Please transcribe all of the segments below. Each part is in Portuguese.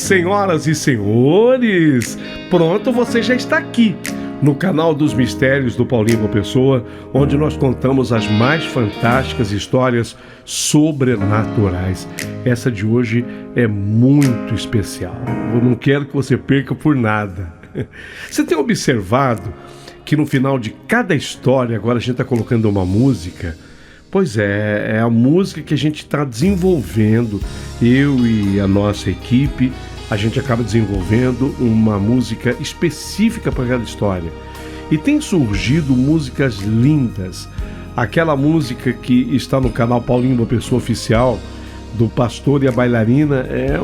Senhoras e senhores, pronto, você já está aqui no canal dos Mistérios do Paulinho Boa Pessoa, onde nós contamos as mais fantásticas histórias sobrenaturais. Essa de hoje é muito especial. Eu não quero que você perca por nada. Você tem observado que no final de cada história, agora a gente está colocando uma música? Pois é a música que a gente está desenvolvendo, eu e a nossa equipe, a gente acaba desenvolvendo uma música específica para cada história. E tem surgido músicas lindas. Aquela música que está no canal Paulinho Boa Pessoa Oficial, do Pastor e a Bailarina, é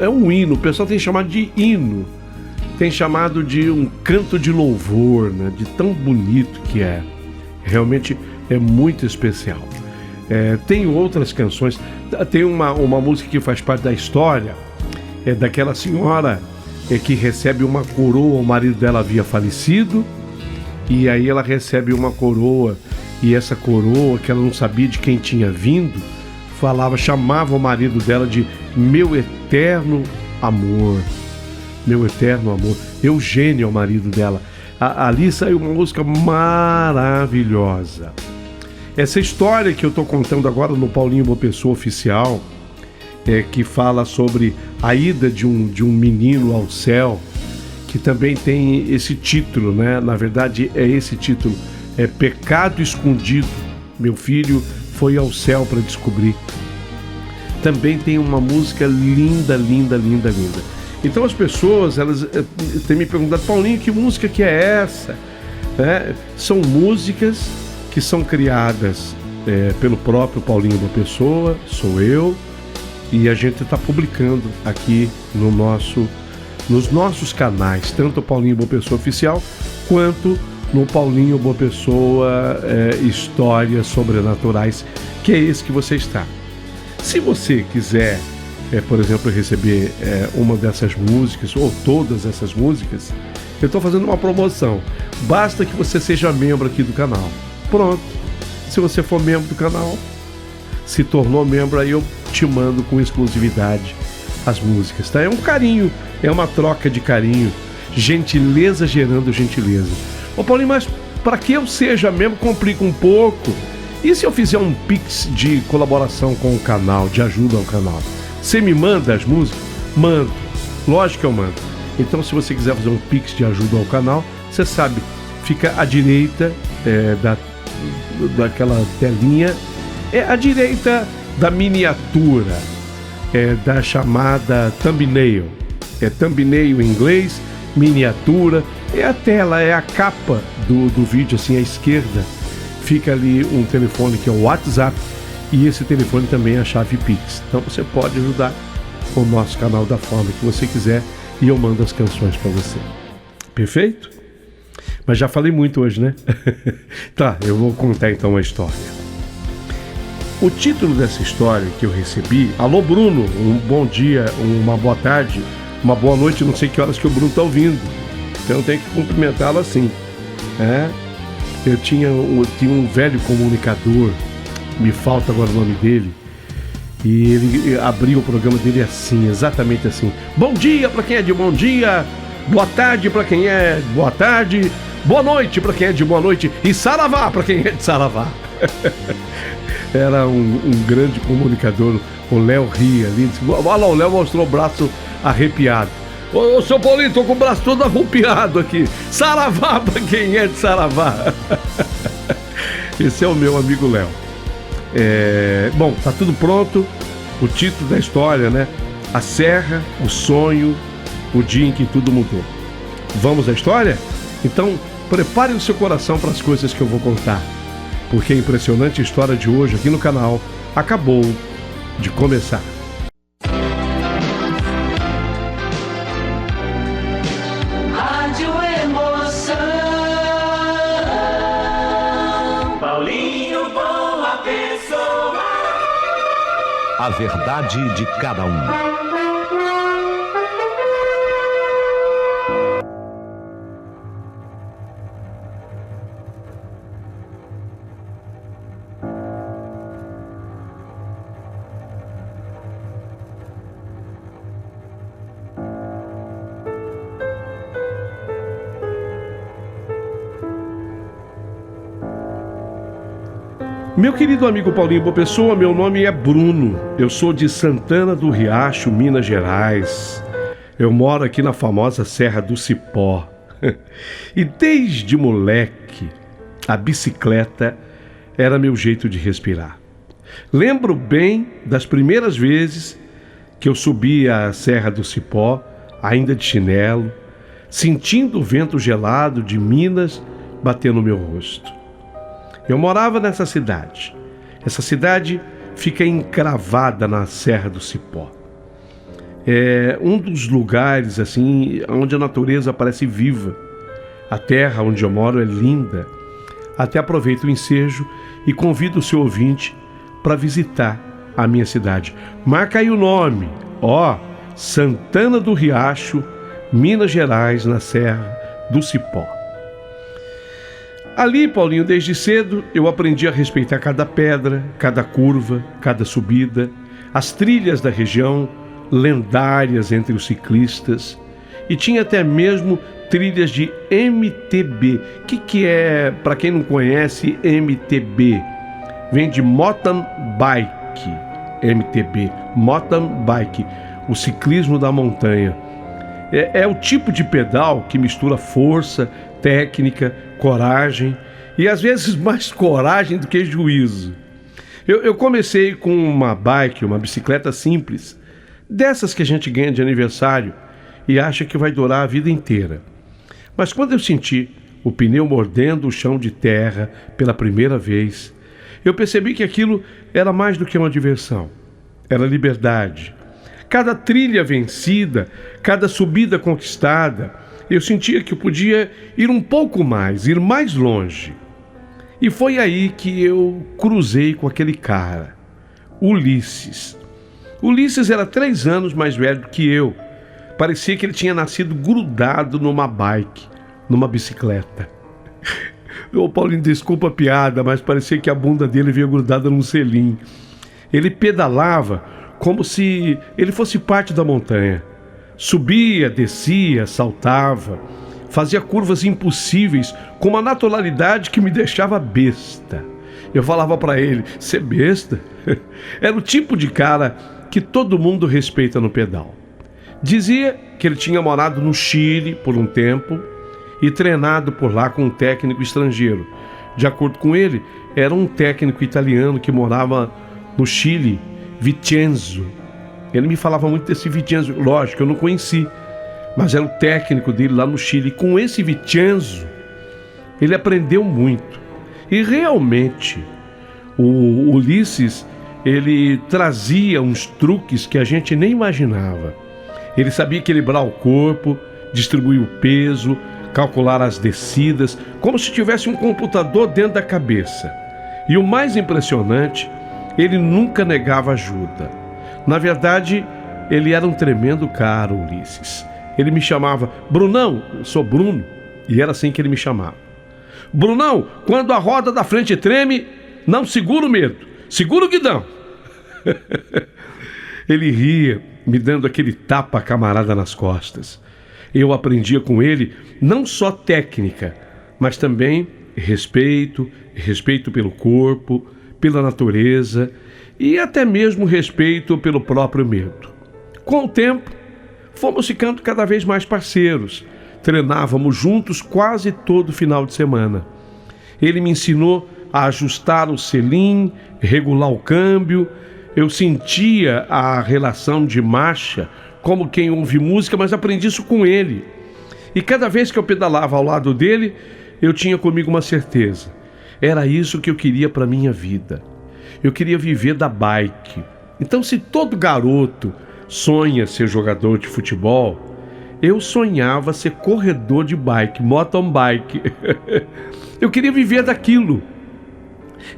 um hino, o pessoal tem chamado de hino, tem chamado de um canto de louvor, né? De tão bonito que é. Realmente é muito especial. Tem outras canções, tem uma música que faz parte da história, daquela senhora que recebe uma coroa, o marido dela havia falecido, e aí ela recebe uma coroa, e essa coroa, que ela não sabia de quem tinha vindo, chamava o marido dela de meu eterno amor. Meu eterno amor. Eugênio é o marido dela. Ali saiu uma música maravilhosa. Essa história que eu estou contando agora no Paulinho Boa Pessoa Oficial, que fala sobre a ida de um menino ao céu, que também tem esse título, né? Na verdade é esse título, Pecado Escondido. Meu filho foi ao céu para descobrir. Também tem uma música linda, linda, linda, linda. Então as pessoas, elas têm me perguntado, Paulinho, que música que é essa? São músicas que são criadas pelo próprio Paulinho Boa Pessoa, sou eu, e a gente está publicando aqui nos nossos canais, tanto o Paulinho Boa Pessoa Oficial, quanto no Paulinho Boa Pessoa Histórias Sobrenaturais, que é esse que você está. Se você quiser, por exemplo, receber uma dessas músicas, ou todas essas músicas, eu estou fazendo uma promoção. Basta que você seja membro aqui do canal. Pronto. Se você for membro do canal, se tornou membro, aí eu te mando com exclusividade as músicas, tá? É um carinho, é uma troca de carinho, gentileza gerando gentileza. Ô Paulinho, mas para que eu seja membro complica um pouco. E se eu fizer um pix de colaboração com o canal, de ajuda ao canal? Você me manda as músicas? Mando. Lógico que eu mando. Então, se você quiser fazer um pix de ajuda ao canal, você sabe, fica à direita daquela telinha, à direita da miniatura, da chamada thumbnail. Thumbnail em inglês, miniatura, a tela, a capa do vídeo, assim, à esquerda. Fica ali um telefone que é o WhatsApp, e esse telefone também é a chave Pix. Então você pode ajudar o nosso canal da forma que você quiser, e eu mando as canções para você. Perfeito? Mas já falei muito hoje, né? Tá, eu vou contar então a história. O título dessa história que eu recebi... Alô, Bruno, um bom dia, uma boa tarde, uma boa noite, não sei que horas que o Bruno está ouvindo. Então eu tenho que cumprimentá-lo assim. Eu tinha um velho comunicador, me falta agora o nome dele, e ele abriu o programa dele assim, exatamente assim: bom dia para quem é de bom dia, boa tarde para quem é de boa tarde, boa noite para quem é de boa noite, e saravá para quem é de saravá. Era um grande comunicador, o Léo ria ali, olha lá, o Léo mostrou o braço arrepiado. Ô, seu Paulinho, tô com o braço todo arrupiado aqui. Saravá pra quem é de saravá. Esse é o meu amigo Léo. Bom, tá tudo pronto. O título da história, né? A Serra, o Sonho, o Dia em que Tudo Mudou. Vamos à história? Então, prepare o seu coração para as coisas que eu vou contar, porque a impressionante história de hoje aqui no canal acabou de começar. A verdade de cada um. Meu querido amigo Paulinho Boa Pessoa, meu nome é Bruno. Eu sou de Santana do Riacho, Minas Gerais. Eu moro aqui na famosa Serra do Cipó. E desde moleque, a bicicleta era meu jeito de respirar. Lembro bem das primeiras vezes que eu subia a Serra do Cipó, ainda de chinelo, sentindo o vento gelado de Minas bater no meu rosto. Eu morava nessa cidade. Essa cidade fica encravada na Serra do Cipó. É um dos lugares assim onde a natureza parece viva. A terra onde eu moro é linda. Até aproveito o ensejo e convido o seu ouvinte para visitar a minha cidade. Marca aí o nome, Santana do Riacho, Minas Gerais, na Serra do Cipó. Ali, Paulinho, desde cedo eu aprendi a respeitar cada pedra, cada curva, cada subida, as trilhas da região, lendárias entre os ciclistas, e tinha até mesmo trilhas de MTB. O que é, para quem não conhece, MTB? Vem de mountain bike, MTB, mountain bike, o ciclismo da montanha. É o tipo de pedal que mistura força, técnica, coragem e às vezes mais coragem do que juízo. Eu comecei com uma bike, uma bicicleta simples, dessas que a gente ganha de aniversário e acha que vai durar a vida inteira. Mas quando eu senti o pneu mordendo o chão de terra pela primeira vez, eu percebi que aquilo era mais do que uma diversão, era liberdade. Cada trilha vencida, cada subida conquistada, eu sentia que eu podia ir um pouco mais, ir mais longe. E foi aí que eu cruzei com aquele cara, Ulisses. Ulisses era 3 anos mais velho do que eu. Parecia que ele tinha nascido grudado numa bike, numa bicicleta. Ô Paulinho, desculpa a piada, mas parecia que a bunda dele vinha grudada num selim. Ele pedalava como se ele fosse parte da montanha. Subia, descia, saltava, fazia curvas impossíveis com uma naturalidade que me deixava besta. Eu falava para ele, "Você é besta?" Era o tipo de cara que todo mundo respeita no pedal. Dizia que ele tinha morado no Chile por um tempo e treinado por lá com um técnico estrangeiro. De acordo com ele, era um técnico italiano que morava no Chile, Vicenzo. Ele me falava muito desse Vicenzo, lógico, eu não conheci, mas era o técnico dele lá no Chile. Com esse Vicenzo, ele aprendeu muito. E realmente, o Ulisses, ele trazia uns truques que a gente nem imaginava. Ele sabia equilibrar o corpo, distribuir o peso, calcular as descidas, como se tivesse um computador dentro da cabeça. E o mais impressionante, ele nunca negava ajuda. Na verdade, ele era um tremendo cara, Ulisses. Ele me chamava, Brunão, eu sou Bruno, e era assim que ele me chamava. Brunão, quando a roda da frente treme, não segura o medo, segura o guidão. Ele ria, me dando aquele tapa camarada nas costas. Eu aprendia com ele não só técnica, mas também respeito pelo corpo, pela natureza e até mesmo respeito pelo próprio medo. Com o tempo, fomos ficando cada vez mais parceiros. Treinávamos juntos quase todo final de semana. Ele me ensinou a ajustar o selim, regular o câmbio. Eu sentia a relação de marcha como quem ouve música, mas aprendi isso com ele. E cada vez que eu pedalava ao lado dele, eu tinha comigo uma certeza. Era isso que eu queria para minha vida. Eu queria viver da bike. Então, se todo garoto sonha ser jogador de futebol, eu sonhava ser corredor de bike, mountain bike. Eu queria viver daquilo.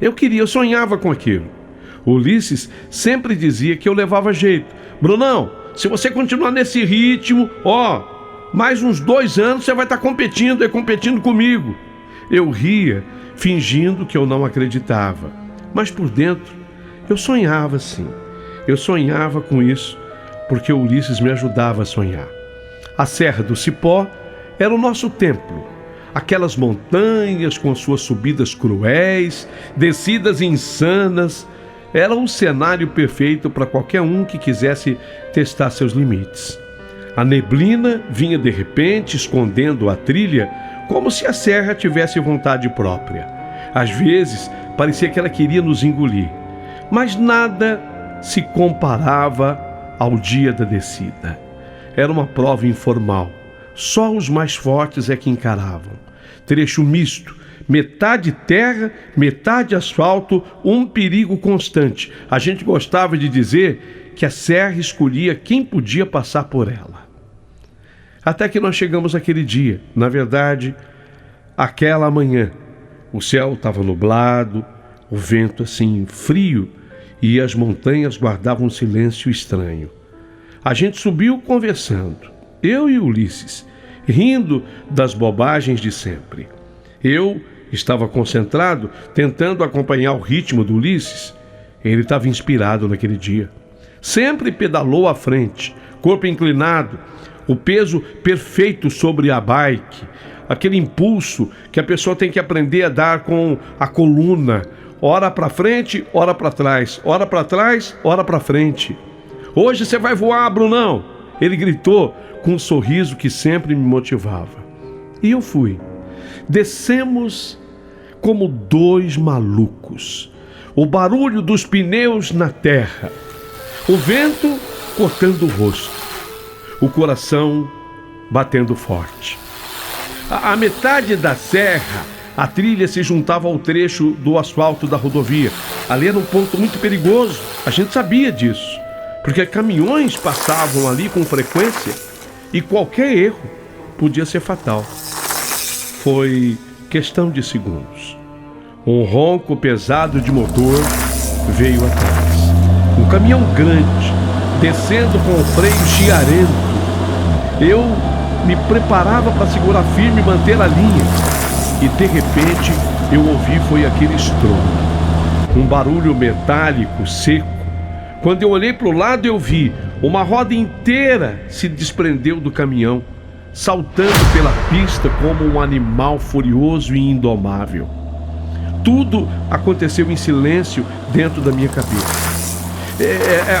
Eu sonhava com aquilo. O Ulisses sempre dizia que eu levava jeito. Brunão, se você continuar nesse ritmo, mais uns 2 anos você vai estar competindo comigo. Eu ria, fingindo que eu não acreditava. Mas por dentro, eu sonhava sim. Eu sonhava com isso, porque o Ulisses me ajudava a sonhar. A Serra do Cipó era o nosso templo. aquelas montanhas com suas subidas cruéis, descidas insanas, era um cenário perfeito para qualquer um que quisesse testar seus limites. A neblina vinha de repente, escondendo a trilha, como se a serra tivesse vontade própria. Às vezes, parecia que ela queria nos engolir, mas nada se comparava ao dia da descida. Era uma prova informal, só os mais fortes é que encaravam. Trecho misto, metade terra, metade asfalto, um perigo constante. A gente gostava de dizer que a serra escolhia quem podia passar por ela. Até que nós chegamos aquele dia, na verdade, aquela manhã. O céu estava nublado, o vento assim frio e as montanhas guardavam um silêncio estranho. A gente subiu conversando, eu e Ulisses, rindo das bobagens de sempre. Eu estava concentrado, tentando acompanhar o ritmo do Ulisses. Ele estava inspirado naquele dia. Sempre pedalou à frente, corpo inclinado, o peso perfeito sobre a bike, aquele impulso que a pessoa tem que aprender a dar com a coluna, ora para frente, ora para trás, ora para trás, ora para frente. Hoje você vai voar, Brunão! Ele gritou com um sorriso que sempre me motivava. E eu fui. Descemos como dois malucos. O barulho dos pneus na terra, o vento cortando o rosto, o coração batendo forte. A metade da serra, a trilha se juntava ao trecho do asfalto da rodovia. Ali era um ponto muito perigoso, a gente sabia disso, porque caminhões passavam ali com frequência e qualquer erro podia ser fatal. Foi questão de segundos. Um ronco pesado de motor veio atrás. Um caminhão grande, descendo com o freio chiarento. Eu me preparava para segurar firme e manter a linha. E de repente eu ouvi foi aquele estrondo. Um barulho metálico, seco. Quando eu olhei para o lado eu vi uma roda inteira se desprendeu do caminhão, saltando pela pista como um animal furioso e indomável. Tudo aconteceu em silêncio dentro da minha cabeça.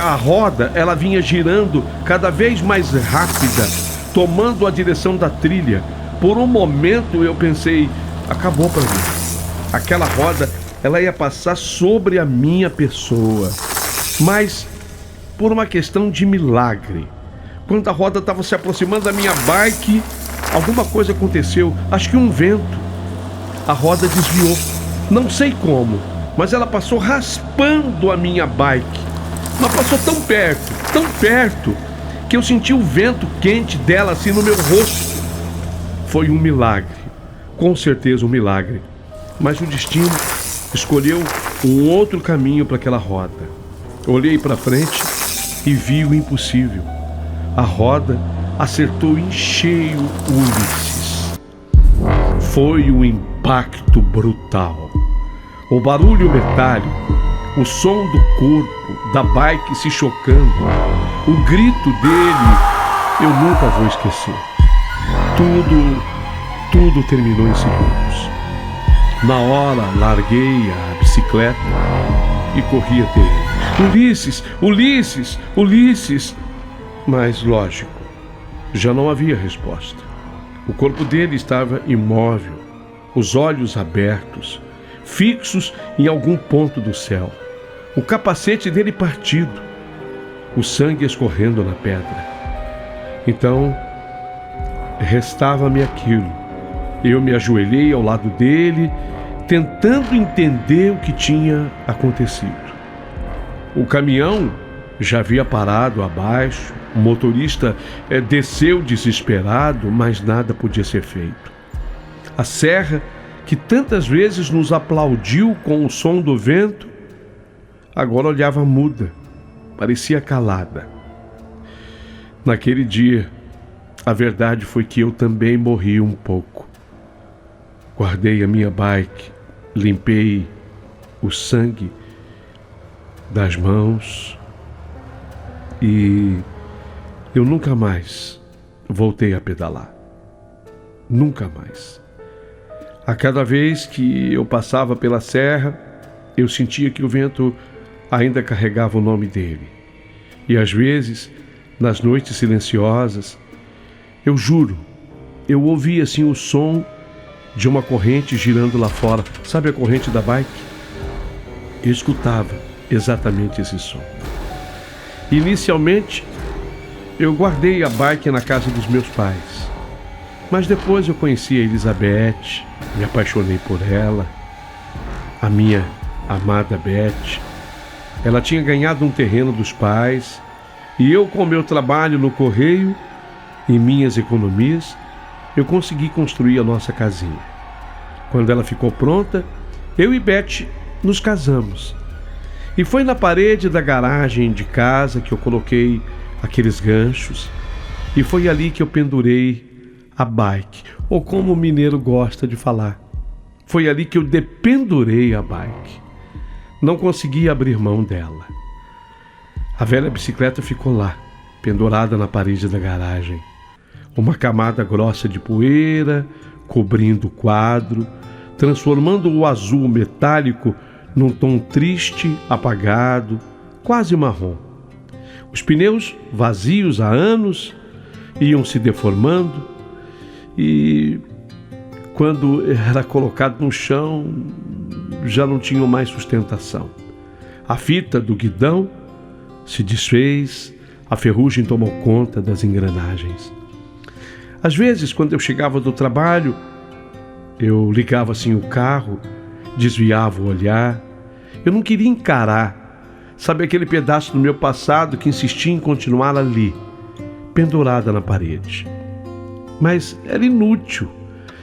A roda, ela vinha girando cada vez mais rápida, tomando a direção da trilha. Por um momento eu pensei, acabou para mim. Aquela roda, ela ia passar sobre a minha pessoa. Mas por uma questão de milagre, quando a roda estava se aproximando da minha bike, alguma coisa aconteceu, acho que um vento. A roda desviou, não sei como, mas ela passou raspando a minha bike. Mas passou tão perto, que eu senti o vento quente dela assim no meu rosto. Foi um milagre, com certeza um milagre. Mas o destino escolheu um outro caminho para aquela roda. Olhei para frente e vi o impossível. A roda acertou em cheio o Ulisses. Foi um impacto brutal. O barulho metálico, o som do corpo, da bike se chocando, o grito dele, eu nunca vou esquecer. Tudo terminou em segundos. Na hora, larguei a bicicleta e corri até ele. Ulisses, Ulisses, Ulisses! Mas, lógico, já não havia resposta. O corpo dele estava imóvel, os olhos abertos, fixos em algum ponto do céu. O capacete dele partido, o sangue escorrendo na pedra. Então, restava-me aquilo. Eu me ajoelhei ao lado dele, tentando entender o que tinha acontecido. O caminhão já havia parado abaixo, o motorista desceu desesperado, mas nada podia ser feito. A serra, que tantas vezes nos aplaudiu com o som do vento, agora olhava muda, parecia calada. Naquele dia, a verdade foi que eu também morri um pouco. Guardei a minha bike, limpei o sangue das mãos e eu nunca mais voltei a pedalar. Nunca mais. A cada vez que eu passava pela serra, eu sentia que o vento ainda carregava o nome dele. E às vezes, nas noites silenciosas, eu juro, eu ouvia assim o som de uma corrente girando lá fora. Sabe a corrente da bike? Eu escutava exatamente esse som. Inicialmente, eu guardei a bike na casa dos meus pais. Mas depois eu conheci a Elizabeth, me apaixonei por ela, a minha amada Beth. Ela tinha ganhado um terreno dos pais e eu, com meu trabalho no correio e minhas economias, eu consegui construir a nossa casinha. Quando ela ficou pronta, eu e Beth nos casamos. E foi na parede da garagem de casa que eu coloquei aqueles ganchos e foi ali que eu pendurei a bike, ou como o mineiro gosta de falar. Foi ali que eu dependurei a bike. Não consegui abrir mão dela. A velha bicicleta ficou lá, pendurada na parede da garagem. Uma camada grossa de poeira cobrindo o quadro, transformando o azul metálico num tom triste, apagado, quase marrom. Os pneus, vazios há anos, iam se deformando e, quando era colocado no chão, já não tinham mais sustentação. A fita do guidão se desfez, a ferrugem tomou conta das engrenagens. Às vezes, quando eu chegava do trabalho, eu ligava assim o carro, desviava o olhar. Eu não queria encarar, sabe, aquele pedaço do meu passado que insistia em continuar ali, pendurada na parede. Mas era inútil.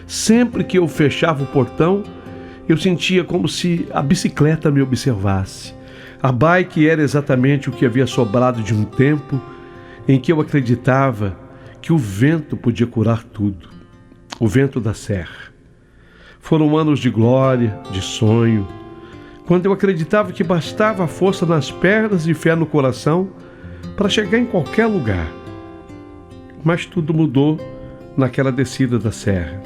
Sempre que eu fechava o portão, eu sentia como se a bicicleta me observasse. A bike era exatamente o que havia sobrado de um tempo em que eu acreditava que o vento podia curar tudo. O vento da serra. Foram anos de glória, de sonho, quando eu acreditava que bastava a força nas pernas e fé no coração para chegar em qualquer lugar. Mas tudo mudou naquela descida da serra.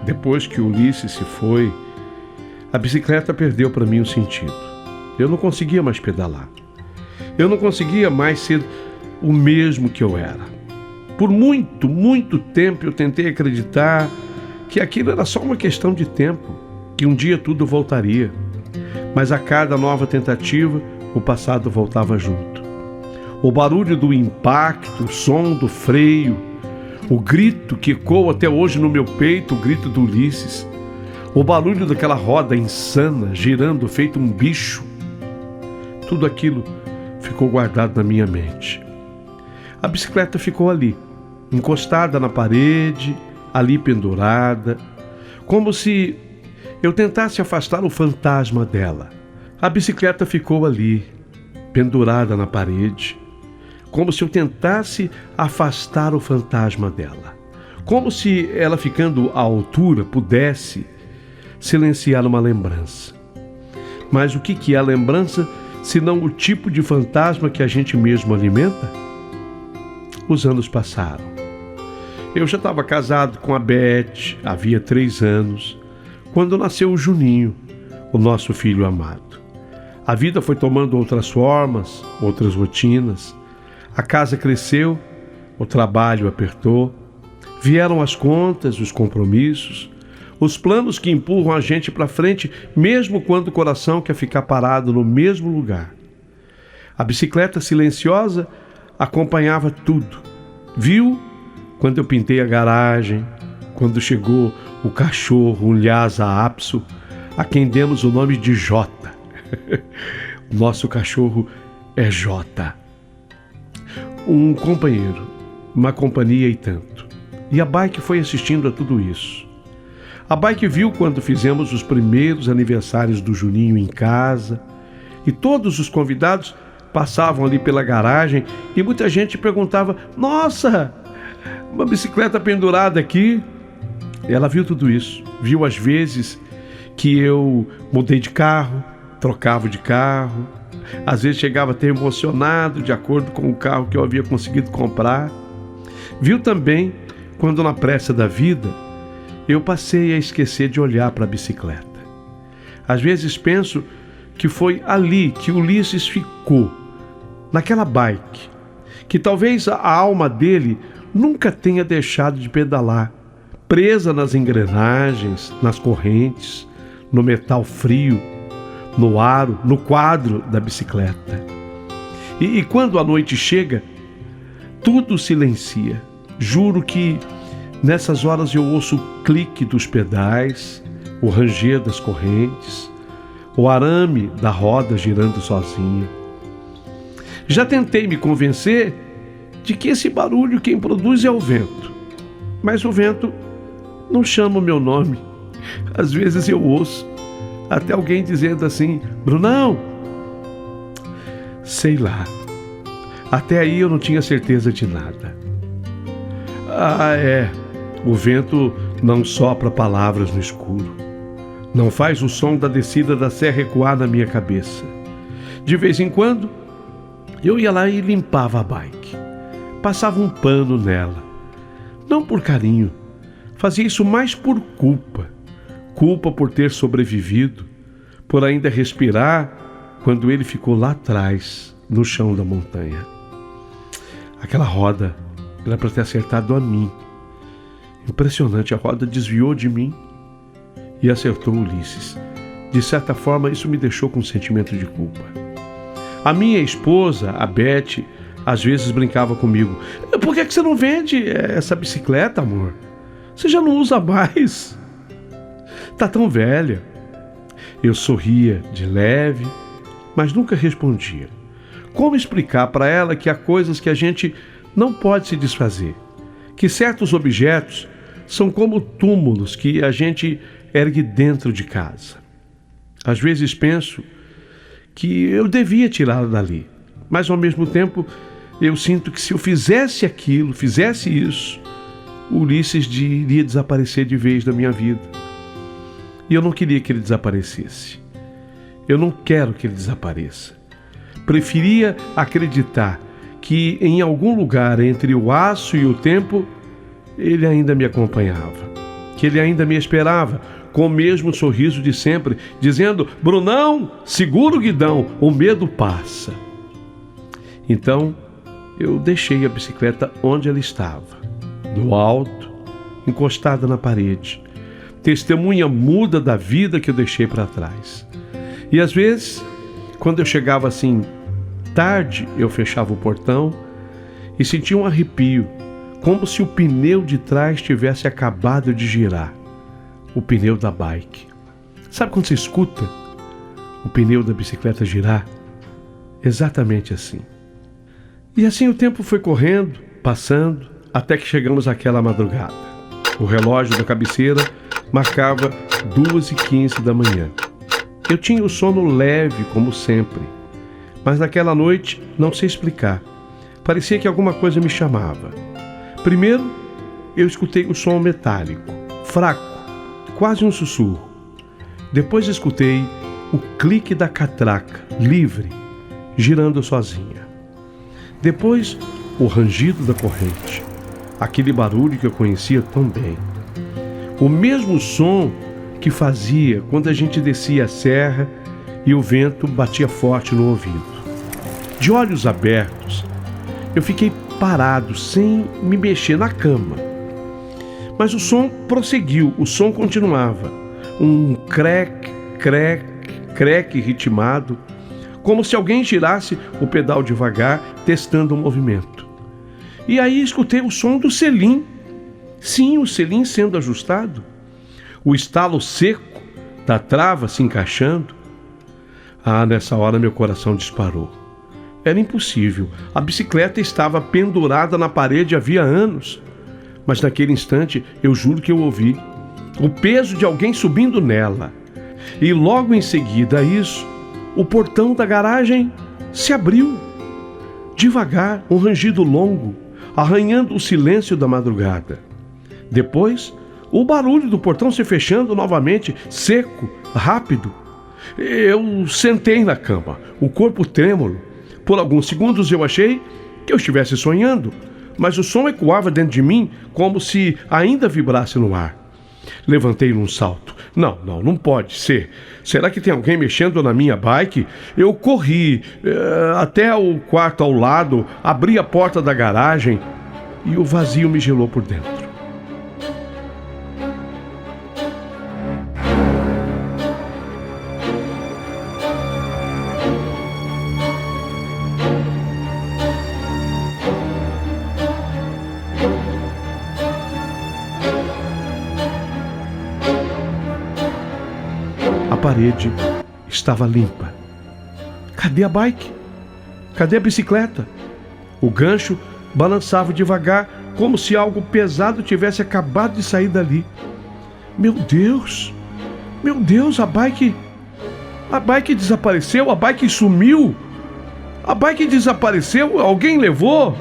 Depois que Ulisses se foi, a bicicleta perdeu para mim o sentido. Eu não conseguia mais pedalar. Eu não conseguia mais ser o mesmo que eu era. Por muito, muito tempo eu tentei acreditar que aquilo era só uma questão de tempo, que um dia tudo voltaria. Mas a cada nova tentativa, o passado voltava junto. O barulho do impacto, o som do freio, o grito que ecoa até hoje no meu peito, o grito do Ulisses, o barulho daquela roda insana girando feito um bicho, tudo aquilo ficou guardado na minha mente. A bicicleta ficou ali, encostada na parede, ali pendurada, como se eu tentasse afastar o fantasma dela. A bicicleta ficou ali, pendurada na parede, como se eu tentasse afastar o fantasma dela. Como se ela, ficando à altura, pudesse silenciar uma lembrança. Mas o que é a lembrança, senão o tipo de fantasma que a gente mesmo alimenta? Os anos passaram. Eu já estava casado com a Beth, havia 3 anos, quando nasceu o Juninho, o nosso filho amado. A vida foi tomando outras formas, outras rotinas. A casa cresceu, o trabalho apertou, vieram as contas, os compromissos, os planos que empurram a gente para frente, mesmo quando o coração quer ficar parado no mesmo lugar. A bicicleta silenciosa acompanhava tudo. Viu quando eu pintei a garagem, quando chegou o cachorro, um Lhasa Apso, a quem demos o nome de Jota. O nosso cachorro é Jota. Um companheiro, uma companhia e tanto. E a bike foi assistindo a tudo isso. A bike viu quando fizemos os primeiros aniversários do Juninho em casa, e todos os convidados passavam ali pela garagem e muita gente perguntava: nossa, uma bicicleta pendurada aqui. Ela viu tudo isso, viu as vezes que eu mudei de carro, trocava de carro, às vezes chegava até emocionado de acordo com o carro que eu havia conseguido comprar. Viu também quando, na pressa da vida, eu passei a esquecer de olhar para a bicicleta. Às vezes penso que foi ali que Ulisses ficou, naquela bike, que talvez a alma dele nunca tenha deixado de pedalar, presa nas engrenagens, nas correntes, no metal frio, no aro, no quadro da bicicleta. E quando a noite chega, tudo silencia. Juro que nessas horas eu ouço o clique dos pedais, o ranger das correntes, o arame da roda girando sozinho. Já tentei me convencer de que esse barulho quem produz é o vento, mas o vento não chama o meu nome. Às vezes eu ouço até alguém dizendo assim: Brunão! Sei lá. Até aí eu não tinha certeza de nada. O vento não sopra palavras no escuro. Não faz o som da descida da serra ecoar na minha cabeça. De vez em quando, eu ia lá e limpava a bike. Passava um pano nela. Não por carinho. Fazia isso mais por culpa. Culpa por ter sobrevivido, por ainda respirar quando ele ficou lá atrás, no chão da montanha. Aquela roda era para ter acertado a mim. Impressionante, a roda desviou de mim e acertou Ulisses. De certa forma, isso me deixou com um sentimento de culpa. A minha esposa, a Beth, às vezes brincava comigo: por que você não vende essa bicicleta, amor? Você já não usa mais. Tá tão velha. Eu sorria de leve, mas nunca respondia. Como explicar para ela que há coisas que a gente não pode se desfazer? Que certos objetos são como túmulos que a gente ergue dentro de casa. Às vezes penso que eu devia tirá-la dali, mas ao mesmo tempo eu sinto que se eu fizesse aquilo, fizesse isso, Ulisses iria desaparecer de vez da minha vida. E eu não queria que ele desaparecesse. Eu não quero que ele desapareça. Preferia acreditar que em algum lugar entre o aço e o tempo, ele ainda me acompanhava, que ele ainda me esperava, com o mesmo sorriso de sempre, dizendo: Brunão, segura o guidão, o medo passa. Então, eu deixei a bicicleta onde ela estava, no alto, encostada na parede, testemunha muda da vida que eu deixei para trás. E às vezes, quando eu chegava assim, tarde, eu fechava o portão e sentia um arrepio, como se o pneu de trás tivesse acabado de girar. O pneu da bike. Sabe quando você escuta o pneu da bicicleta girar? Exatamente assim. E assim o tempo foi correndo, passando, até que chegamos àquela madrugada. O relógio da cabeceira marcava 2h15 da manhã. Eu tinha o sono leve, como sempre, mas naquela noite, não sei explicar, parecia que alguma coisa me chamava. Primeiro, eu escutei o som metálico, fraco, quase um sussurro. Depois escutei o clique da catraca, livre, girando sozinha. Depois, o rangido da corrente, aquele barulho que eu conhecia tão bem. O mesmo som que fazia quando a gente descia a serra e o vento batia forte no ouvido. De olhos abertos, eu fiquei parado, sem me mexer na cama. Mas o som prosseguiu, o som continuava. Um creque, creque, creque ritmado, como se alguém girasse o pedal devagar, testando o movimento. E aí escutei o som do selim. Sim, o selim sendo ajustado. O estalo seco da trava se encaixando. Nessa hora meu coração disparou. Era impossível. A bicicleta estava pendurada na parede havia anos. Mas naquele instante, eu juro que eu ouvi o peso de alguém subindo nela. E logo em seguida a isso, o portão da garagem se abriu. Devagar, um rangido longo, arranhando o silêncio da madrugada. Depois, o barulho do portão se fechando novamente, seco, rápido. Eu sentei na cama, o corpo trêmulo. Por alguns segundos eu achei que eu estivesse sonhando, mas o som ecoava dentro de mim como se ainda vibrasse no ar. Levantei num salto. Não pode ser. Será que tem alguém mexendo na minha bike? Eu corri até o quarto ao lado, abri a porta da garagem e o vazio me gelou por dentro. A parede estava limpa. Cadê a bike? Cadê a bicicleta? O gancho balançava devagar, como se algo pesado tivesse acabado de sair dali. Meu Deus, a bike desapareceu, a bike sumiu. A bike desapareceu, alguém levou?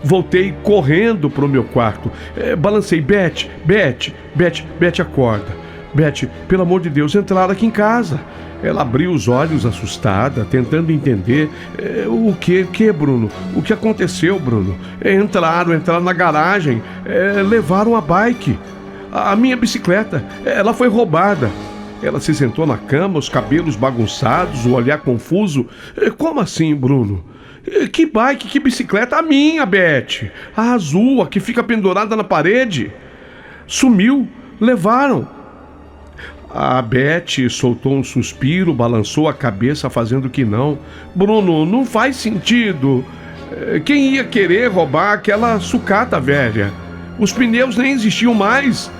Voltei correndo para o meu quarto. Balancei. Beth, acorda. Beth, pelo amor de Deus, entraram aqui em casa. Ela abriu os olhos assustada, tentando entender. O que, Bruno? O que aconteceu, Bruno? Entraram na garagem, levaram a bike. A minha bicicleta, ela foi roubada. Ela se sentou na cama, os cabelos bagunçados, o olhar confuso. Como assim, Bruno? Que bike, que bicicleta? A minha, Beth. A azul, a que fica pendurada na parede. Sumiu, levaram. A Beth soltou um suspiro, balançou a cabeça fazendo que não. Bruno, não faz sentido. Quem ia querer roubar aquela sucata velha? Os pneus nem existiam mais.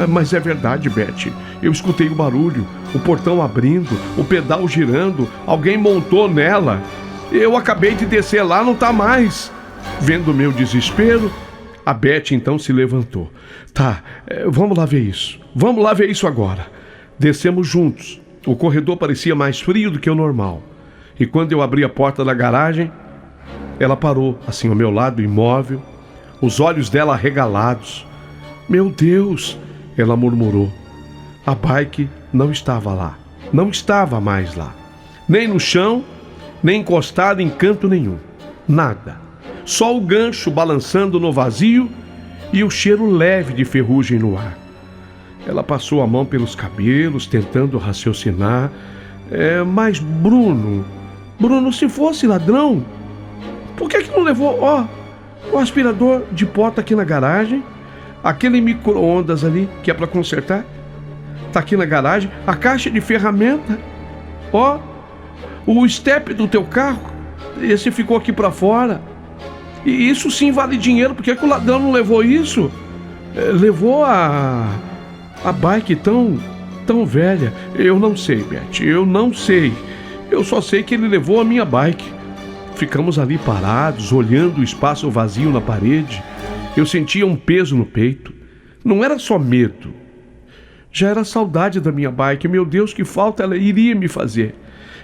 Mas é verdade, Beth. Eu escutei o barulho, o portão abrindo, o pedal girando. Alguém montou nela. Eu acabei de descer lá, não tá mais. Vendo meu desespero, a Beth então se levantou. Tá, vamos lá ver isso. Vamos lá ver isso agora. Descemos juntos. O corredor parecia mais frio do que o normal. E quando eu abri a porta da garagem, ela parou, assim ao meu lado, imóvel, os olhos dela arregalados. Meu Deus, ela murmurou. A bike não estava lá. Não estava mais lá. Nem no chão, nem encostada em canto nenhum. Nada. Só o gancho balançando no vazio e o cheiro leve de ferrugem no ar. Ela passou a mão pelos cabelos, tentando raciocinar. Mas Bruno, se fosse ladrão, por que não levou, o aspirador de pó tá aqui na garagem, aquele micro-ondas ali, que é para consertar, tá aqui na garagem, a caixa de ferramenta, o step do teu carro, esse ficou aqui para fora. E isso sim vale dinheiro, por que o ladrão não levou isso? Levou a bike tão velha. Eu não sei, Beth, eu não sei. Eu só sei que ele levou a minha bike. Ficamos ali parados, olhando o espaço vazio na parede. Eu sentia um peso no peito. Não era só medo. Já era saudade da minha bike. Meu Deus, que falta ela iria me fazer.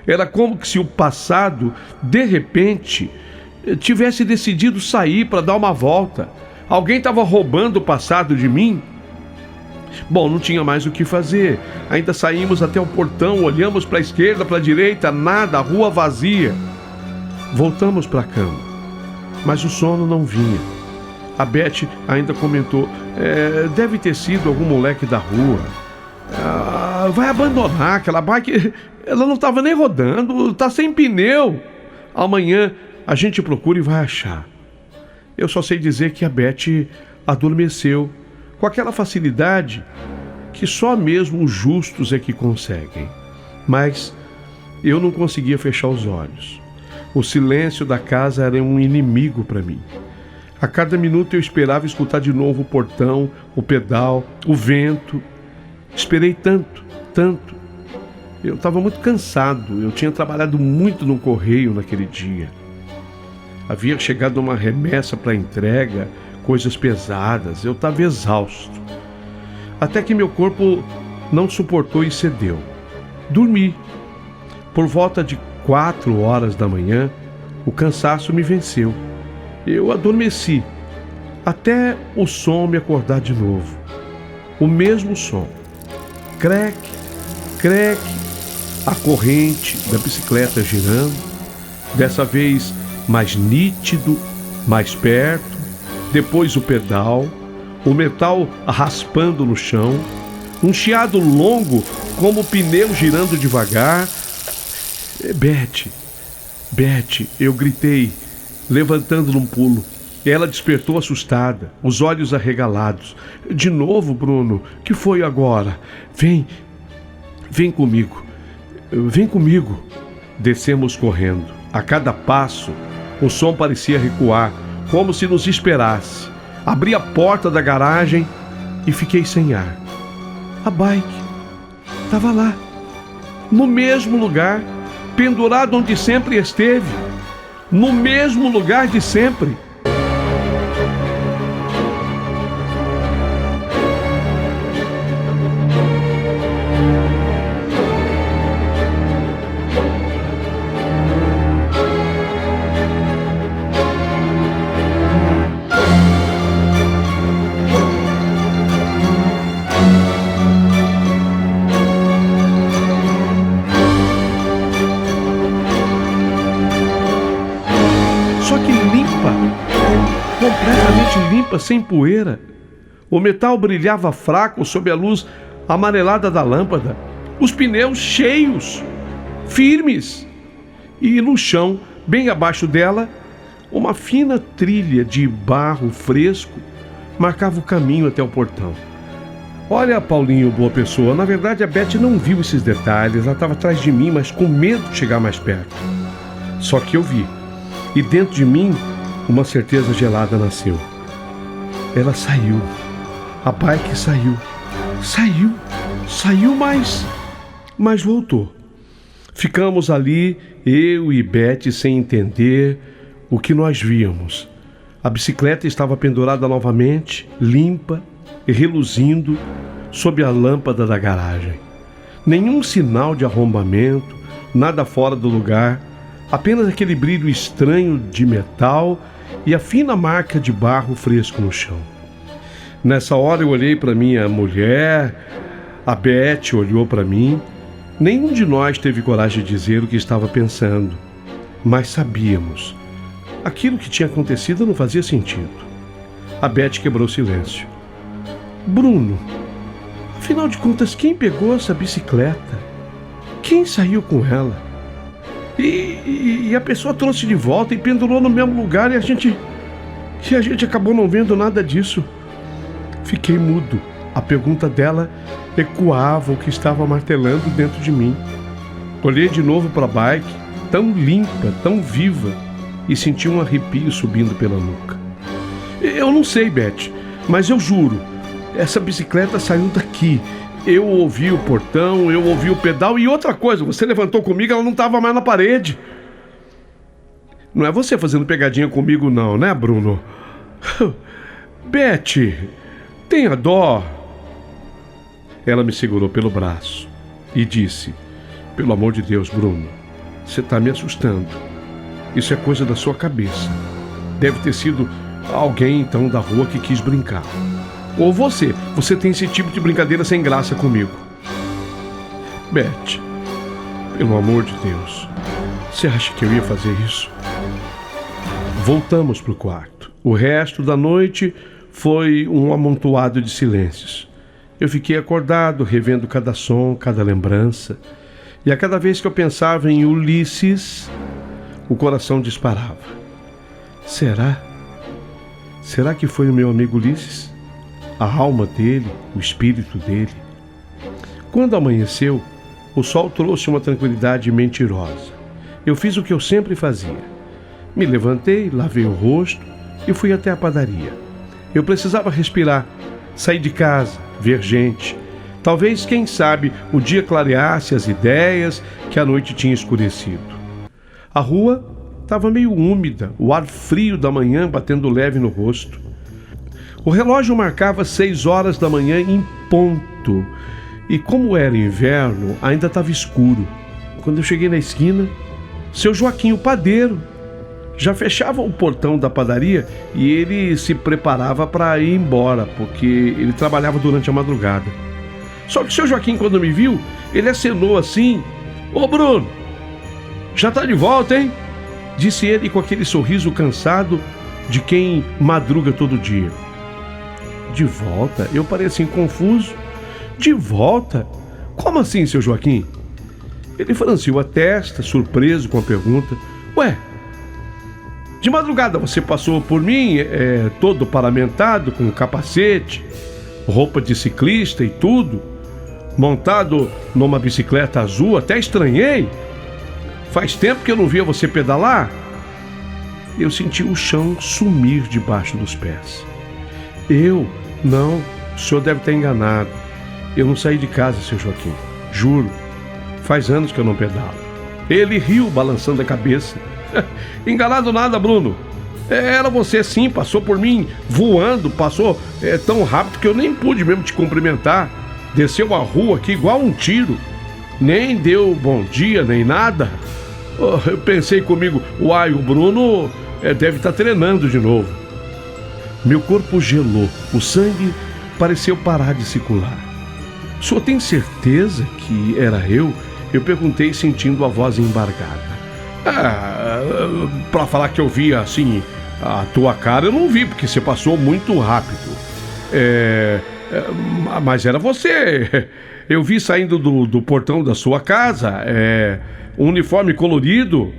Era como se o passado, de repente, tivesse decidido sair para dar uma volta. Alguém estava roubando o passado de mim. Bom, não tinha mais o que fazer. Ainda saímos até o portão, olhamos para a esquerda, para a direita, nada, a rua vazia. Voltamos para a cama, mas o sono não vinha. A Beth ainda comentou, deve ter sido algum moleque da rua. Vai abandonar aquela bike, ela não estava nem rodando, está sem pneu. Amanhã a gente procura e vai achar. Eu só sei dizer que a Beth adormeceu com aquela facilidade que só mesmo os justos é que conseguem. Mas eu não conseguia fechar os olhos. O silêncio da casa era um inimigo para mim. A cada minuto eu esperava escutar de novo o portão, o pedal, o vento. Esperei tanto. Eu estava muito cansado, eu tinha trabalhado muito no correio naquele dia. Havia chegado uma remessa para entrega, coisas pesadas, eu estava exausto. Até que meu corpo não suportou e cedeu. Dormi. Por volta de 4 horas da manhã, o cansaço me venceu. Eu adormeci, até o som me acordar de novo. O mesmo som. Crec, a corrente da bicicleta girando, dessa vez mais nítido, mais perto, depois o pedal, o metal raspando no chão, Um chiado longo, como o pneu girando devagar. Beth, eu gritei, levantando num pulo. Ela despertou assustada, os olhos arregalados. De novo, Bruno, que foi agora? Vem comigo. Descemos correndo. A cada passo, o som parecia recuar, como se nos esperasse. Abri a porta da garagem e fiquei sem ar. A bike estava lá, no mesmo lugar, pendurado onde sempre esteve, no mesmo lugar de sempre. Completamente limpa, sem poeira. O metal brilhava fraco sob a luz amarelada da lâmpada. Os pneus cheios, firmes. E no chão, bem abaixo dela, uma fina trilha de barro fresco marcava o caminho até o portão. Olha, Paulinho, boa pessoa, na verdade a Beth não viu esses detalhes. Ela estava atrás de mim, mas com medo de chegar mais perto. Só que eu vi. E dentro de mim, uma certeza gelada nasceu. Ela saiu. A bike saiu. Saiu, mas voltou. Ficamos ali, eu e Beth, sem entender o que nós víamos. A bicicleta estava pendurada novamente, limpa e reluzindo sob a lâmpada da garagem. Nenhum sinal de arrombamento, nada fora do lugar, apenas aquele brilho estranho de metal e a fina marca de barro fresco no chão. Nessa hora eu olhei para minha mulher, a Beth olhou para mim. Nenhum de nós teve coragem de dizer o que estava pensando, mas sabíamos. Aquilo que tinha acontecido não fazia sentido. A Beth quebrou o silêncio. Bruno, afinal de contas, quem pegou essa bicicleta? Quem saiu com ela? E a pessoa trouxe de volta e pendurou no mesmo lugar e a gente acabou não vendo nada disso. Fiquei mudo. A pergunta dela ecoava o que estava martelando dentro de mim. Olhei de novo para a bike, tão limpa, tão viva, e senti um arrepio subindo pela nuca. Eu não sei, Beth, mas eu juro, essa bicicleta saiu daqui. Eu ouvi o portão, eu ouvi o pedal e outra coisa, você levantou comigo, ela não estava mais na parede. Não é você fazendo pegadinha comigo não, né, Bruno? Beth, tenha dó. Ela me segurou pelo braço e disse, pelo amor de Deus, Bruno, você está me assustando. Isso é coisa da sua cabeça. Deve ter sido alguém, então, da rua que quis brincar. Ou você tem esse tipo de brincadeira sem graça comigo. Beth, pelo amor de Deus, você acha que eu ia fazer isso? Voltamos para o quarto. O resto da noite foi um amontoado de silêncios. Eu fiquei acordado, revendo cada som, cada lembrança. E a cada vez que eu pensava em Ulisses, o coração disparava. Será que foi o meu amigo Ulisses? A alma dele, o espírito dele? Quando amanheceu, o sol trouxe uma tranquilidade mentirosa. Eu fiz o que eu sempre fazia. Me levantei, lavei o rosto e fui até a padaria. Eu precisava respirar, sair de casa, ver gente. Talvez, quem sabe, o dia clareasse as ideias que a noite tinha escurecido. A rua estava meio úmida, o ar frio da manhã batendo leve no rosto. O relógio marcava 6 horas da manhã em ponto. E como era inverno, ainda estava escuro. Quando eu cheguei na esquina, seu Joaquim, o padeiro, já fechava o portão da padaria e ele se preparava para ir embora, porque ele trabalhava durante a madrugada. Só que o seu Joaquim, quando me viu, ele acenou assim: Ô Bruno, já tá de volta, hein? Disse ele com aquele sorriso cansado de quem madruga todo dia. De volta? Eu pareci confuso. De volta? Como assim, seu Joaquim? Ele franziu a testa, surpreso com a pergunta. Ué, de madrugada você passou por mim, todo paramentado, com capacete, roupa de ciclista e tudo, montado numa bicicleta azul, até estranhei. Faz tempo que eu não via você pedalar. Eu senti o chão sumir debaixo dos pés. Não, o senhor deve estar enganado. Eu não saí de casa, seu Joaquim, juro. Faz anos que eu não pedalo. Ele riu, balançando a cabeça. Enganado nada, Bruno. Era você sim, passou por mim voando, passou tão rápido que eu nem pude mesmo te cumprimentar. Desceu a rua aqui igual um tiro. Nem deu bom dia, nem nada. Eu pensei comigo, uai, o Bruno deve estar treinando de novo. Meu corpo gelou, o sangue pareceu parar de circular. O senhor tem certeza que era eu? Eu perguntei, sentindo a voz embargada. Pra falar que eu vi assim a tua cara, eu não vi, porque você passou muito rápido. Mas era você. Eu vi saindo do portão da sua casa, um uniforme colorido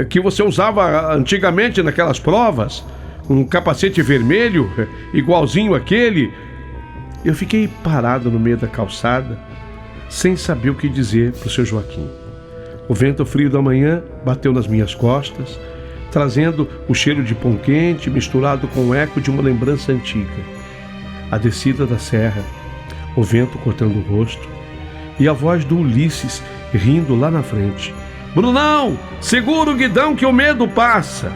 que você usava antigamente naquelas provas, um capacete vermelho, igualzinho aquele. Eu fiquei parado no meio da calçada, sem saber o que dizer para o seu Joaquim. O vento frio da manhã bateu nas minhas costas, trazendo o cheiro de pão quente misturado com o eco de uma lembrança antiga. A descida da serra, o vento cortando o rosto e a voz do Ulisses rindo lá na frente. Brunão, segura o guidão que o medo passa.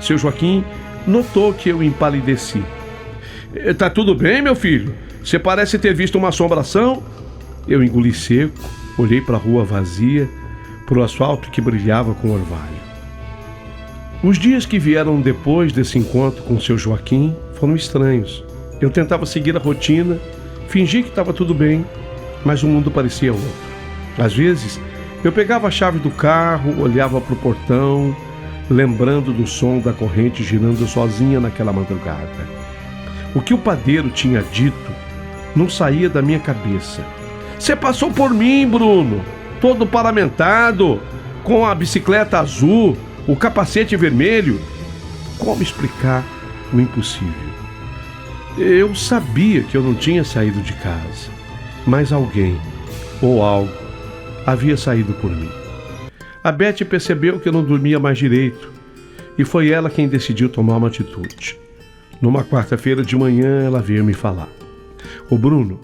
Seu Joaquim notou que eu empalideci. Tá tudo bem, meu filho? Você parece ter visto uma assombração. Eu engoli seco, olhei para a rua vazia, para o asfalto que brilhava com orvalho. Os dias que vieram depois desse encontro com o seu Joaquim foram estranhos. Eu tentava seguir a rotina, fingi que estava tudo bem, mas o mundo parecia outro. Às vezes, eu pegava a chave do carro, olhava para o portão, lembrando do som da corrente girando sozinha naquela madrugada. O que o padeiro tinha dito não saía da minha cabeça. Você passou por mim, Bruno, todo paramentado, com a bicicleta azul, o capacete vermelho. Como explicar o impossível? Eu sabia que eu não tinha saído de casa, mas alguém ou algo havia saído por mim. A Beth percebeu que eu não dormia mais direito e foi ela quem decidiu tomar uma atitude. Numa quarta-feira de manhã, ela veio me falar. Ô Bruno,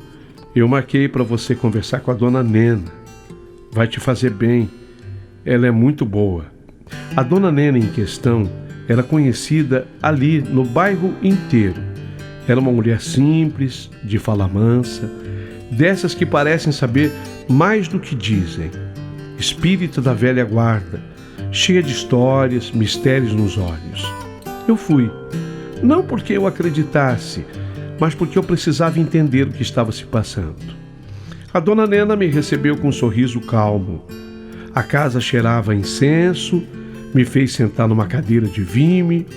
eu marquei para você conversar com a dona Nena. Vai te fazer bem. Ela é muito boa. A dona Nena em questão era conhecida ali no bairro inteiro. Era uma mulher simples, de fala mansa, dessas que parecem saber mais do que dizem. Espírito da velha guarda, cheia de histórias, mistérios nos olhos. Eu fui. Não porque eu acreditasse, mas porque eu precisava entender o que estava se passando. A dona Nena me recebeu com um sorriso calmo. A casa cheirava a incenso, me fez sentar numa cadeira de vime.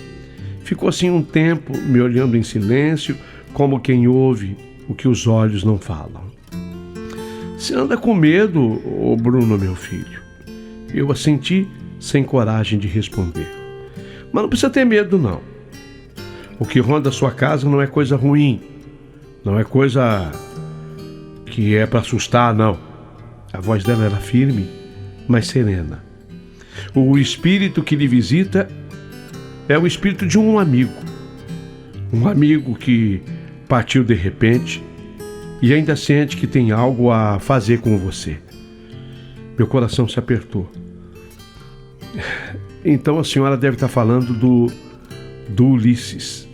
Ficou assim um tempo me olhando em silêncio, como quem ouve o que os olhos não falam. Você anda com medo, ô Bruno, meu filho? Eu assenti sem coragem de responder. Mas não precisa ter medo, não. O que ronda a sua casa não é coisa ruim. Não é coisa que é para assustar, não. A voz dela era firme, mas serena. O espírito que lhe visita é o espírito de um amigo. Um amigo que partiu de repente e ainda sente que tem algo a fazer com você. Meu coração se apertou. Então a senhora deve estar falando do Ulisses.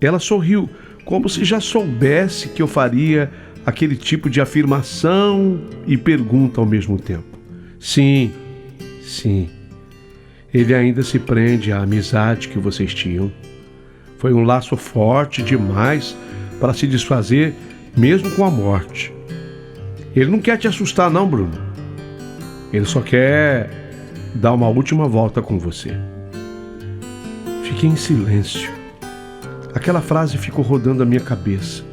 Ela sorriu, como se já soubesse que eu faria aquele tipo de afirmação e pergunta ao mesmo tempo. Sim. Ele ainda se prende à amizade que vocês tinham. Foi um laço forte demais para se desfazer mesmo com a morte. Ele não quer te assustar, não, Bruno. Ele só quer dar uma última volta com você. Fiquei em silêncio. Aquela frase ficou rodando a minha cabeça.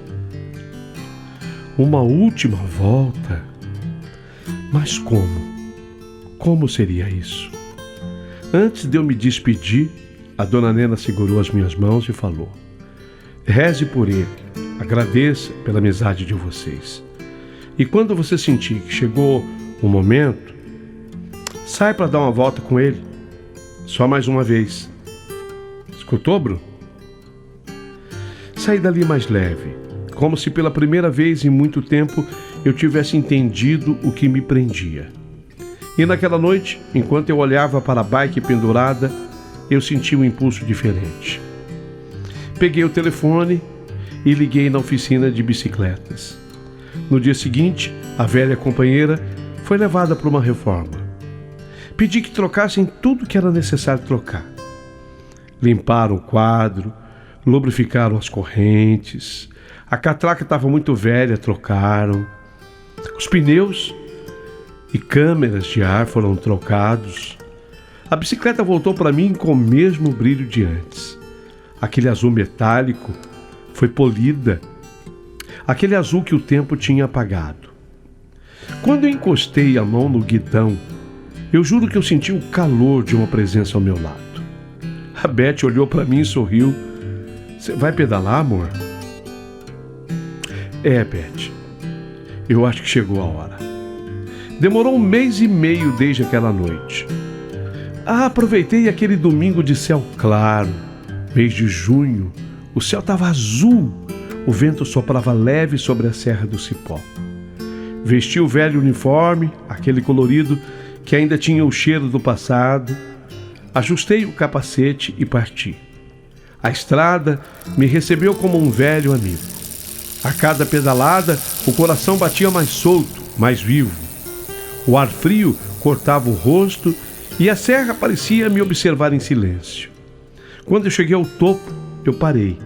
Uma última volta? Mas como? Como seria isso? Antes de eu me despedir, a dona Nena segurou as minhas mãos e falou: reze por ele, agradeça pela amizade de vocês. E quando você sentir que chegou o momento, sai para dar uma volta com ele, só mais uma vez. Escutou, Bruno? Saí dali mais leve, como se pela primeira vez em muito tempo eu tivesse entendido o que me prendia. E naquela noite, enquanto eu olhava para a bike pendurada, eu senti um impulso diferente. Peguei o telefone e liguei na oficina de bicicletas. No dia seguinte, a velha companheira foi levada para uma reforma. Pedi que trocassem tudo que era necessário trocar. Limparam o quadro, lubrificaram as correntes, a catraca estava muito velha, trocaram. Os pneus e câmeras de ar foram trocados. A bicicleta voltou para mim com o mesmo brilho de antes. Aquele azul metálico foi polida, aquele azul que o tempo tinha apagado. Quando eu encostei a mão no guidão, eu juro que eu senti o calor de uma presença ao meu lado. A Beth olhou para mim e sorriu. Você vai pedalar, amor? É, Beth. Eu acho que chegou a hora. Demorou 1 mês e meio desde aquela noite. Aproveitei aquele domingo de céu claro, mês de junho. O céu estava azul, o vento soprava leve sobre a Serra do Cipó. Vesti o velho uniforme, aquele colorido que ainda tinha o cheiro do passado. Ajustei o capacete e parti. A estrada me recebeu como um velho amigo. A cada pedalada, o coração batia mais solto, mais vivo. O ar frio cortava o rosto e a serra parecia me observar em silêncio. Quando eu cheguei ao topo, eu parei.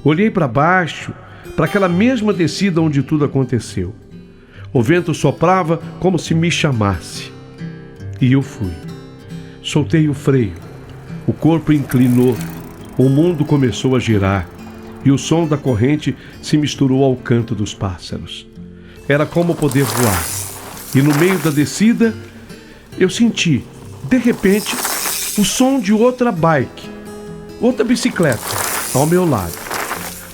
Olhei para baixo, para aquela mesma descida onde tudo aconteceu. O vento soprava como se me chamasse. E eu fui. Soltei o freio. O corpo inclinou. O mundo começou a girar. E o som da corrente se misturou ao canto dos pássaros. Era como poder voar. E no meio da descida, eu senti, de repente, o som de outra bike, outra bicicleta, ao meu lado.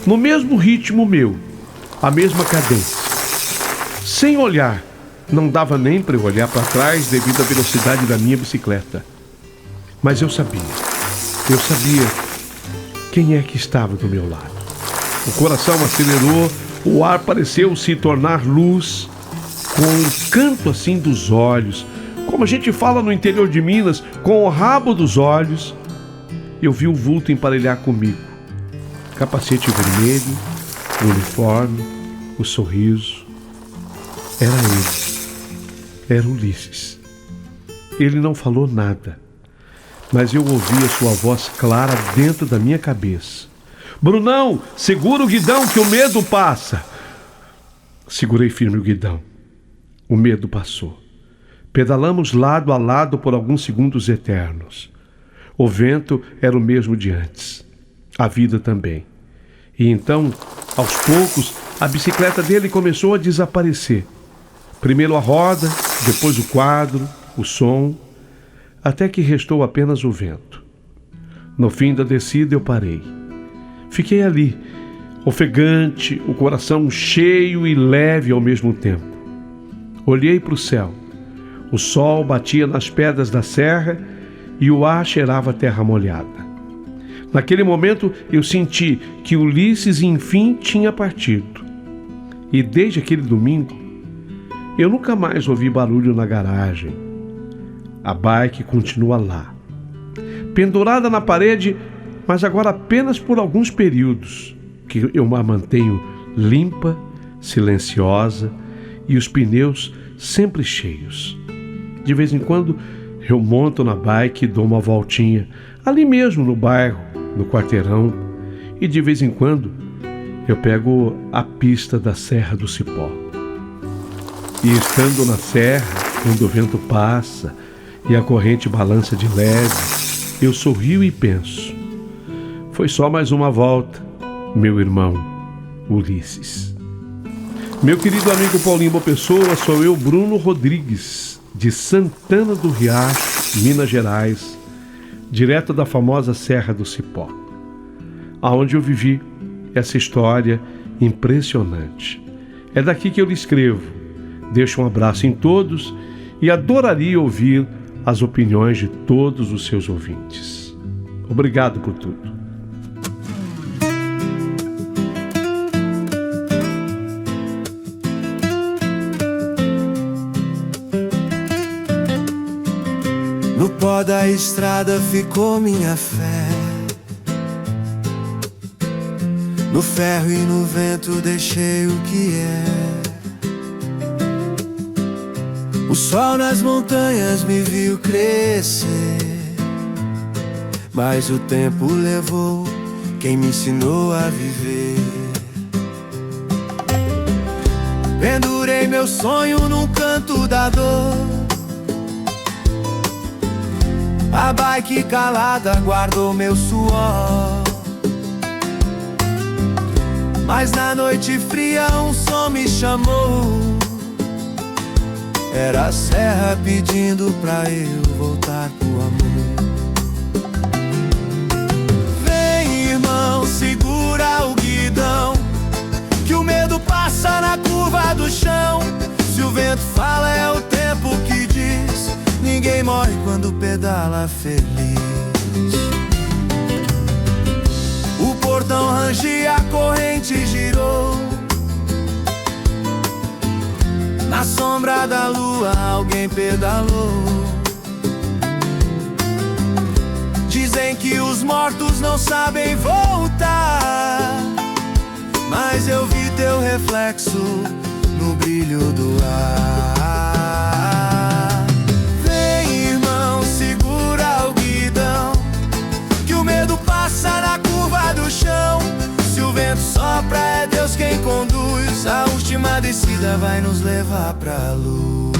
No mesmo ritmo meu, a mesma cadência. Sem olhar, não dava nem para eu olhar para trás devido à velocidade da minha bicicleta. Mas eu sabia quem é que estava do meu lado. O coração acelerou, o ar pareceu se tornar luz, com um canto assim dos olhos, como a gente fala no interior de Minas, com o rabo dos olhos. Eu vi o vulto emparelhar comigo. Capacete vermelho, o uniforme, o sorriso. Era ele. Era Ulisses. Ele não falou nada, mas eu ouvi a sua voz clara dentro da minha cabeça. Brunão, segura o guidão que o medo passa. Segurei firme o guidão. O medo passou. Pedalamos lado a lado por alguns segundos eternos. O vento era o mesmo de antes. A vida também. E então, aos poucos, a bicicleta dele começou a desaparecer. Primeiro a roda, depois o quadro, o som, até que restou apenas o vento. No fim da descida eu parei. Fiquei ali, ofegante, o coração cheio e leve ao mesmo tempo. Olhei para o céu. O sol batia nas pedras da serra e o ar cheirava a terra molhada. Naquele momento eu senti que Ulisses enfim tinha partido. E desde aquele domingo, eu nunca mais ouvi barulho na garagem. A bike continua lá, pendurada na parede, mas agora apenas por alguns períodos, que eu a mantenho limpa, silenciosa e os pneus sempre cheios. De vez em quando eu monto na bike e dou uma voltinha, ali mesmo no bairro, no quarteirão, e de vez em quando eu pego a pista da Serra do Cipó. E estando na serra, quando o vento passa e a corrente balança de leve, eu sorrio e penso: foi só mais uma volta, meu irmão Ulisses. Meu querido amigo Paulinho Boa Pessoa, sou eu, Bruno Rodrigues, de Santana do Riacho, Minas Gerais, direto da famosa Serra do Cipó, aonde eu vivi essa história impressionante. É daqui que eu lhe escrevo. Deixo um abraço em todos e adoraria ouvir as opiniões de todos os seus ouvintes. Obrigado por tudo. No pó da estrada ficou minha fé, no ferro e no vento deixei o que é. O sol nas montanhas me viu crescer, mas o tempo levou quem me ensinou a viver. Pendurei meu sonho num canto da dor, a bike calada guardou meu suor. Mas na noite fria um som me chamou, era a serra pedindo pra eu voltar pro amor. Vem, irmão, segura o guidão, que o medo passa na curva do chão. Se o vento fala é o tempo que diz, ninguém morre quando pedala feliz. O portão rangia, a corrente girou, na sombra da lua alguém pedalou. Dizem que os mortos não sabem voltar, mas eu vi teu reflexo no brilho do ar. Vem, irmão, segura o guidão, que o medo passa na curva do chão. Se o vento sopra é Deus quem conduz, a última descida vai nos levar pra luz.